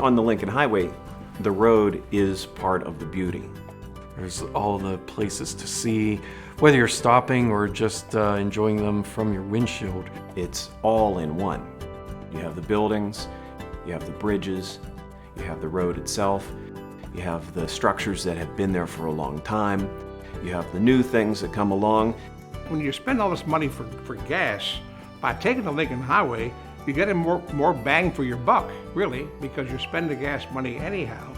On the Lincoln Highway, the road is part of the beauty. There's all the places to see, whether you're stopping or just enjoying them from your windshield. It's all in one. You have the buildings, you have the bridges, you have the road itself, you have the structures that have been there for a long time, you have the new things that come along. When you spend all this money for gas, by taking the Lincoln Highway, you're getting more bang for your buck, really, because you spend the gas money anyhow.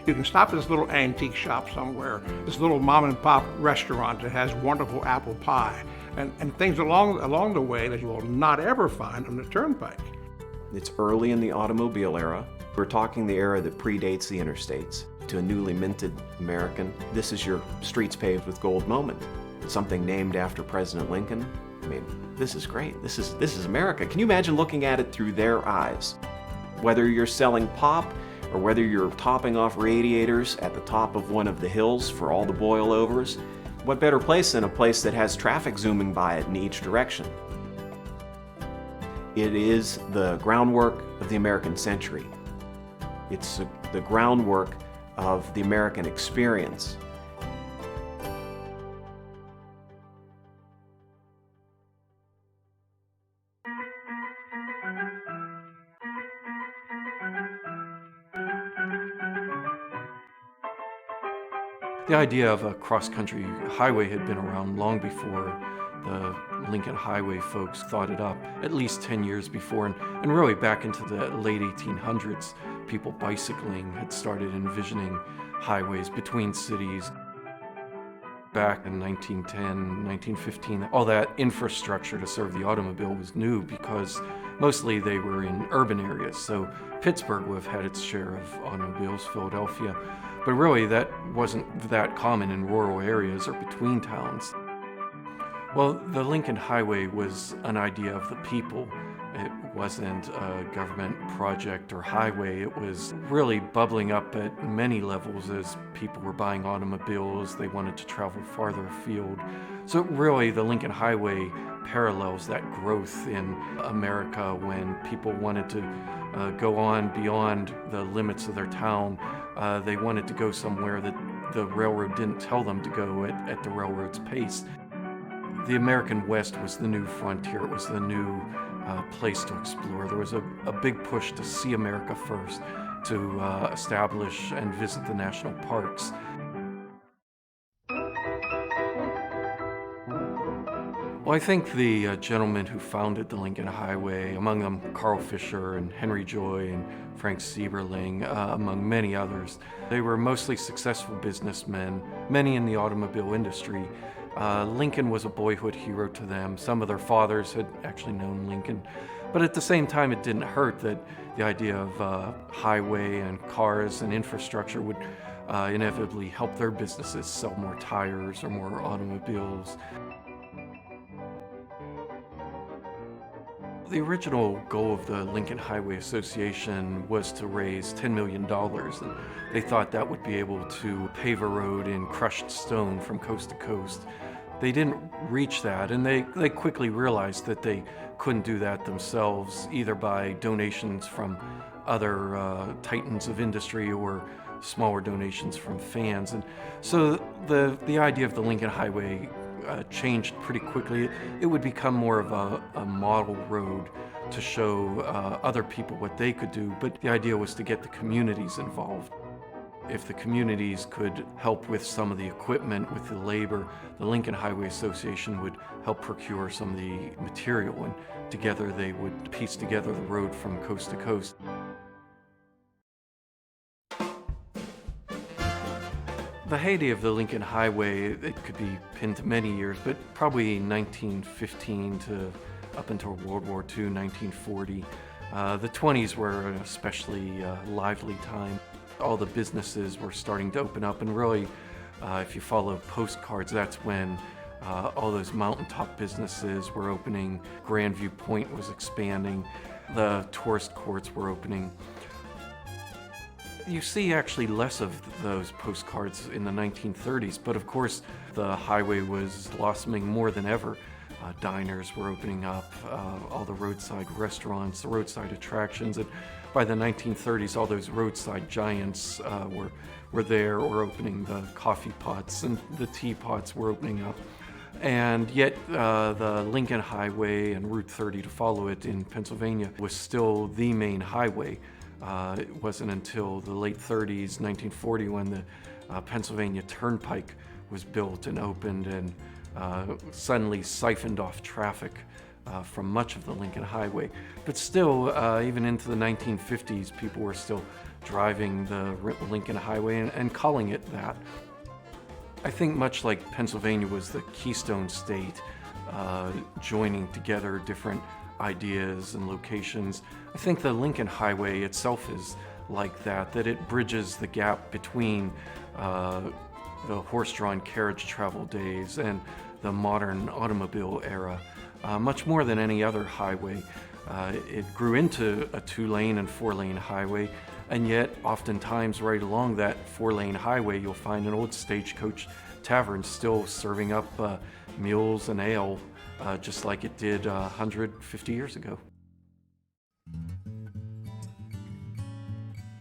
You can stop at this little antique shop somewhere, this little mom and pop restaurant that has wonderful apple pie, and things along the way that you will not ever find on the turnpike. It's early in the automobile era. We're talking the era that predates the interstates. To a newly minted American, this is your streets paved with gold moment. Something named after President Lincoln. I mean, this is great. This is America. Can you imagine looking at it through their eyes? Whether you're selling pop or whether you're topping off radiators at the top of one of the hills for all the boilovers, what better place than a place that has traffic zooming by it in each direction? It is the groundwork of the American century. It's the groundwork of the American experience. The idea of a cross-country highway had been around long before the Lincoln Highway folks thought it up, at least 10 years before, and really back into the late 1800s, people bicycling had started envisioning highways between cities. Back in 1910, 1915, all that infrastructure to serve the automobile was new because mostly they were in urban areas. So Pittsburgh would have had its share of automobiles, Philadelphia, but really that wasn't that common in rural areas or between towns. Well, the Lincoln Highway was an idea of the people. It wasn't a government project or highway. It was really bubbling up at many levels as people were buying automobiles. They wanted to travel farther afield. So really, the Lincoln Highway parallels that growth in America when people wanted to go on beyond the limits of their town. They wanted to go somewhere that the railroad didn't tell them to go at the railroad's pace. The American West was the new frontier. It was the new place to explore. There was a big push to see America first, to establish and visit the national parks. Well, I think the gentlemen who founded the Lincoln Highway, among them Carl Fisher and Henry Joy and Frank Sieberling, among many others, they were mostly successful businessmen, many in the automobile industry. Lincoln was a boyhood hero to them. Some of their fathers had actually known Lincoln. But at the same time, it didn't hurt that the idea of highway and cars and infrastructure would inevitably help their businesses sell more tires or more automobiles. The original goal of the Lincoln Highway Association was to raise $10 million, and they thought that would be able to pave a road in crushed stone from coast to coast. They didn't reach that, and they quickly realized that they couldn't do that themselves, either by donations from other titans of industry or smaller donations from fans. And so the idea of the Lincoln Highway changed pretty quickly. It would become more of a model road to show other people what they could do, but the idea was to get the communities involved. If the communities could help with some of the equipment, with the labor, the Lincoln Highway Association would help procure some of the material, and together they would piece together the road from coast to coast. The heyday of the Lincoln Highway, it could be pinned to many years, but probably 1915 to up until World War II, 1940. The 20s were an especially lively time. All the businesses were starting to open up, and really, if you follow postcards, that's when all those mountaintop businesses were opening. Grandview Point was expanding. The tourist courts were opening. You see actually less of those postcards in the 1930s, but of course the highway was blossoming more than ever. Diners were opening up, all the roadside restaurants, the roadside attractions, and by the 1930s, all those roadside giants were there, or opening the coffee pots, and the teapots were opening up. And yet the Lincoln Highway and Route 30 to follow it in Pennsylvania was still the main highway. It wasn't until the late 30s, 1940, when the Pennsylvania Turnpike was built and opened and suddenly siphoned off traffic from much of the Lincoln Highway. But still, even into the 1950s, people were still driving the Lincoln Highway and calling it that. I think much like Pennsylvania was the Keystone State, joining together different ideas and locations, I think the Lincoln Highway itself is like that it bridges the gap between the horse-drawn carriage travel days and the modern automobile era, much more than any other highway. It grew into a 2-lane and 4-lane highway, and yet oftentimes right along that 4-lane highway you'll find an old stagecoach tavern still serving up meals and ale, just like it did 150 years ago.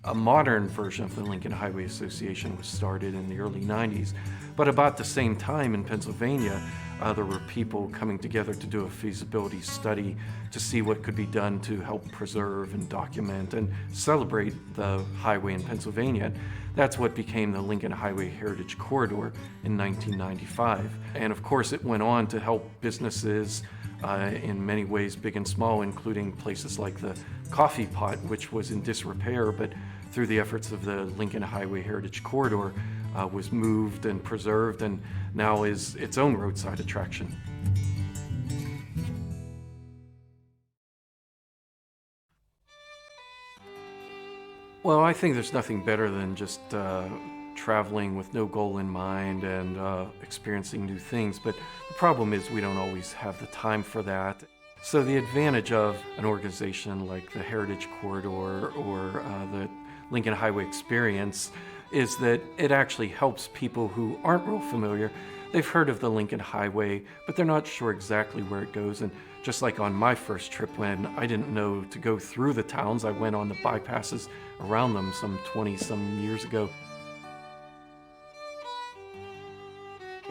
A modern version of the Lincoln Highway Association was started in the early 90s, but about the same time in Pennsylvania, there were people coming together to do a feasibility study to see what could be done to help preserve and document and celebrate the highway in Pennsylvania. That's what became the Lincoln Highway Heritage Corridor in 1995. And of course, it went on to help businesses in many ways, big and small, including places like the Coffee Pot, which was in disrepair, but through the efforts of the Lincoln Highway Heritage Corridor, was moved and preserved and now is its own roadside attraction. Well, I think there's nothing better than just traveling with no goal in mind and experiencing new things, but the problem is we don't always have the time for that. So the advantage of an organization like the Heritage Corridor or the Lincoln Highway Experience is that it actually helps people who aren't real familiar. They've heard of the Lincoln Highway, but they're not sure exactly where it goes. And just like on my first trip, when I didn't know to go through the towns, I went on the bypasses around them some 20-some years ago.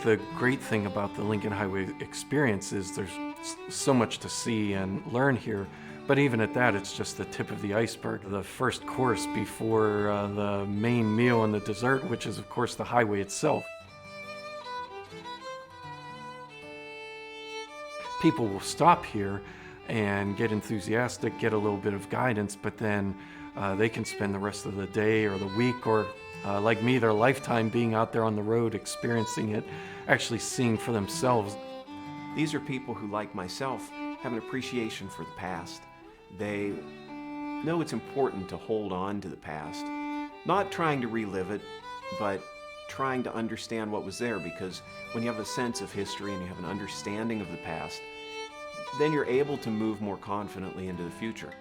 The great thing about the Lincoln Highway Experience is there's so much to see and learn here, but even at that, it's just the tip of the iceberg. The first course before the main meal and the dessert, which is of course the highway itself. People will stop here and get enthusiastic, get a little bit of guidance, but then they can spend the rest of the day or the week, or like me, their lifetime being out there on the road, experiencing it, actually seeing for themselves. These are people who, like myself, have an appreciation for the past. They know it's important to hold on to the past, not trying to relive it, but trying to understand what was there, because when you have a sense of history and you have an understanding of the past, then you're able to move more confidently into the future.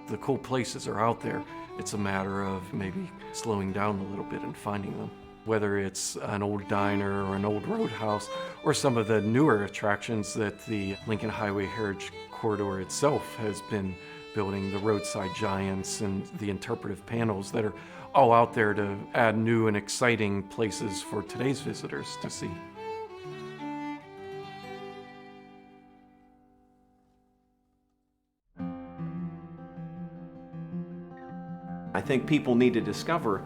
The cool places are out there. It's a matter of maybe slowing down a little bit and finding them. Whether it's an old diner or an old roadhouse, or some of the newer attractions that the Lincoln Highway Heritage Corridor itself has been building, the roadside giants and the interpretive panels that are all out there to add new and exciting places for today's visitors to see. I think people need to discover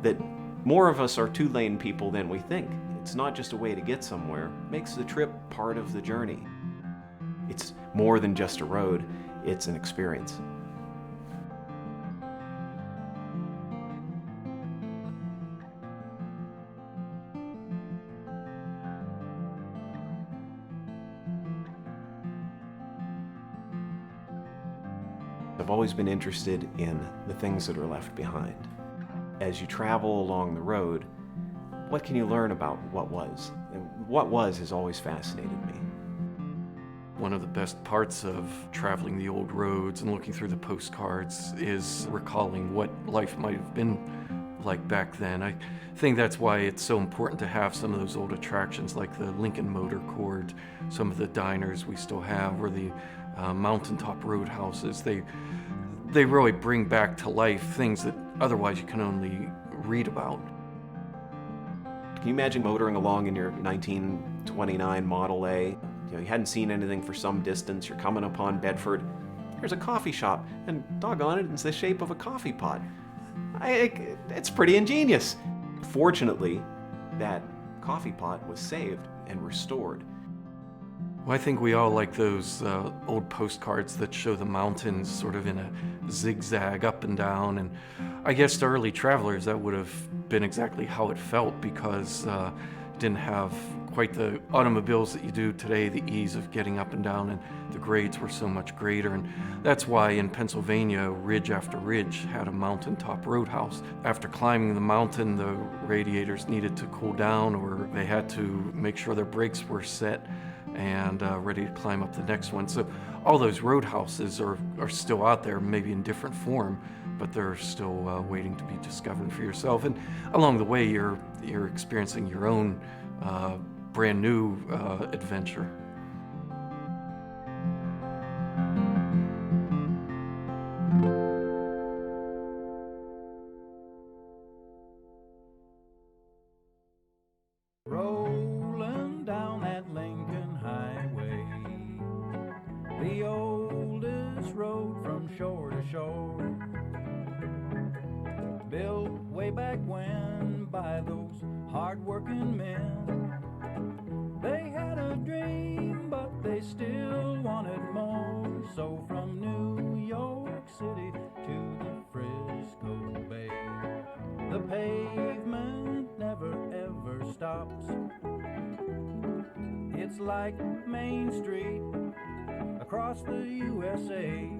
that more of us are 2-lane people than we think. It's not just a way to get somewhere. It makes the trip part of the journey. It's more than just a road, it's an experience. I've always been interested in the things that are left behind. As you travel along the road, what can you learn about what was? And what was has always fascinated me. One of the best parts of traveling the old roads and looking through the postcards is recalling what life might have been like back then. I think that's why it's so important to have some of those old attractions like the Lincoln Motor Court, some of the diners we still have, or the mountaintop roadhouses. they really bring back to life things that otherwise you can only read about. Can you imagine motoring along in your 1929 Model A? You hadn't seen anything for some distance. You're coming upon Bedford. There's a coffee shop, and doggone it, it's the shape of a coffee pot. It's pretty ingenious. Fortunately, that coffee pot was saved and restored. Well, I think we all like those old postcards that show the mountains sort of in a zigzag up and down, and I guess to early travelers that would have been exactly how it felt, because it didn't have quite the automobiles that you do today, the ease of getting up and down, and the grades were so much greater. And that's why in Pennsylvania, ridge after ridge had a mountaintop roadhouse. After climbing the mountain, the radiators needed to cool down, or they had to make sure their brakes were set and ready to climb up the next one. So all those roadhouses are still out there, maybe in different form, but they're still waiting to be discovered for yourself. And along the way, you're experiencing your own brand new adventure. Rolling down that Lincoln Highway, the oldest road from shore to shore, built way back when by those hard-working men. They had a dream, but they still wanted more. So from New York City to the Frisco Bay, the pavement never ever stops. It's like Main Street across the USA,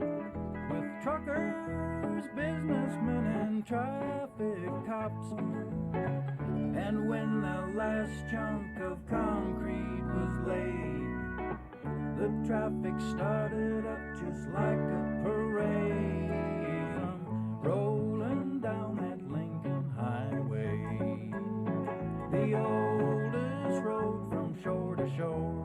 with truckers, businessmen, and traffic cops. And when the last chunk of concrete was laid, the traffic started up just like a parade. I'm rolling down that Lincoln Highway, the oldest road from shore to shore,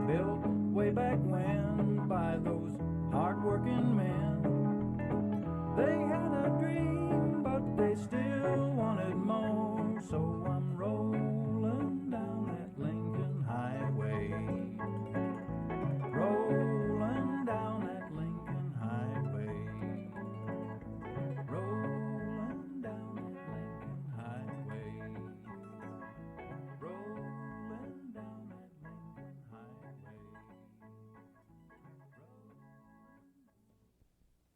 built way back when by those hard-working men. They had a dream, but they still wanted more. So I'm rolling